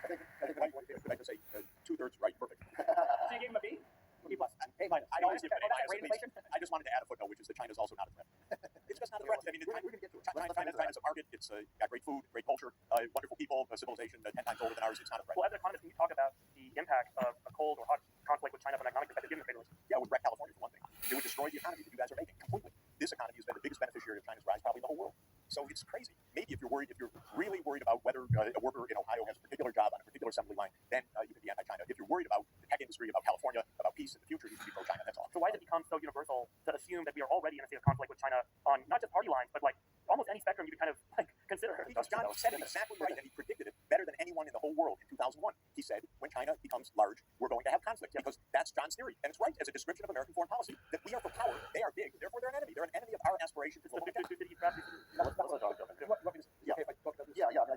Could I just say two-thirds right? Perfect. So you gave him a B? B plus. A minus. I always give it an A minus. Rate inflation? I just wanted to add a footnote, which is that China's also not a threat. It's just not a threat. I mean, we're going to get to it. China's a market. It's got great food, great culture, wonderful people, a civilization 10 times older than ours. It's not a threat. Well, as an economist, can you talk about the impact of a cold or hot conflict with China from an economic perspective, given the trade wars? Yeah, it would wreck California for one thing. It would destroy the economy that you guys are making completely. This economy has been the biggest beneficiary of China's rise probably in the whole world. So it's crazy. Maybe if you're really worried about whether a worker in Ohio has a particular job on a particular assembly line, then you can be anti-China. If you're worried about the tech industry, about California, about peace in the future, you can be pro-China. That's all. So why has it become so universal to assume that we are already in a state of conflict with China on not just party lines, but like almost any spectrum you could kind of like consider? Because John said it exactly right, and he predicted it better than anyone in the whole world in 2001. He said, when China becomes large, we're going to have conflict, because that's John's theory. And it's right as a description of American foreign policy, that we are for power, they are big, therefore they're an enemy. They're an enemy of our aspiration for global Yeah. I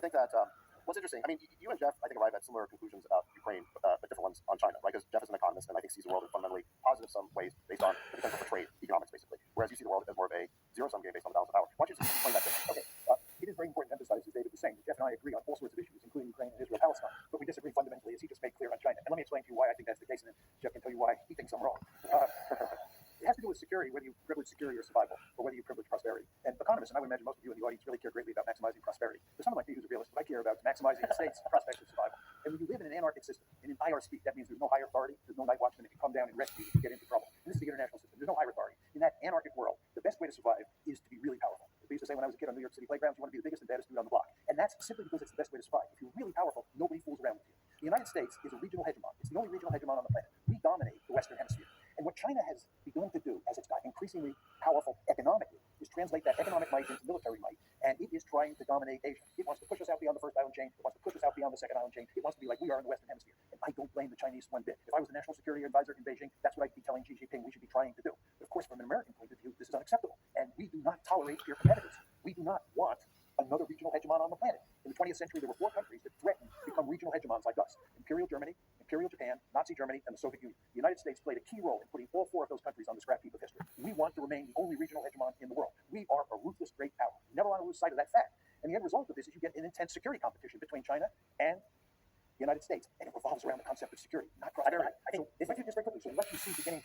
think that what's interesting, I mean, you and Jeff, I think, arrive at similar conclusions about Ukraine, but different ones on China, right? Because Jeff is an economist, and I think sees the world in fundamentally positive some ways based on the potential for trade, economics, basically. Whereas you see the world as more of a zero-sum game based on the balance of power. Why don't you explain that to me? Okay. It is very important to emphasize, as David was saying, that Jeff and I agree on all sorts of issues, including Ukraine and Israel-Palestine, but we disagree fundamentally, as he just made clear, on China. And let me explain to you why I think that's the case, and then Jeff can tell you why he thinks I'm wrong. It has to do with security, whether you privilege security or survival, or whether you privilege prosperity. And economists, and I would imagine most of you in the audience, really care greatly about maximizing prosperity. For someone like me who's a realist, what I care about is maximizing the state's prospects of survival. And when you live in an anarchic system, and in IR speak, that means there's no higher authority, there's no night watchman that can come down and rescue you if you get into trouble. And this is the international system. There's no higher authority. In that anarchic world, the best way to survive is to be really powerful. As we used to say when I was a kid on New York City playgrounds, you want to be the biggest and baddest dude on the block. And that's simply because it's the best way to survive. If you're really powerful, nobody fools around with you. The United States is a regional hegemon. It's the only regional hegemon on the planet. We dominate the Western Hemisphere. And what China has begun to do, as it's got increasingly powerful economically, is translate that economic might into military might. And it is trying to dominate Asia. It wants to push us out beyond the first island chain. It wants to push us out beyond the second island chain. It wants to be like we are in the Western Hemisphere. And I don't blame the Chinese one bit. If I was the national security advisor in Beijing, that's what I'd be telling Xi Jinping we should be trying to do. But of course, from an American point of view, this is unacceptable. And we do not tolerate peer competitors. We do not want another regional hegemon on the planet. In the 20th century, there were 4 countries that threatened to become regional hegemons like us: Imperial Germany, Imperial Japan, Nazi Germany, and the Soviet Union. The United States played a key role in putting all 4 of those countries on the scrap heap of history. We want to remain the only regional hegemon in the world. We are a ruthless great power. We never want to lose sight of that fact. And the end result of this is you get an intense security competition between China and the United States, and it revolves around the concept of security, not prosperity. So if I do this very quickly, so what you see beginning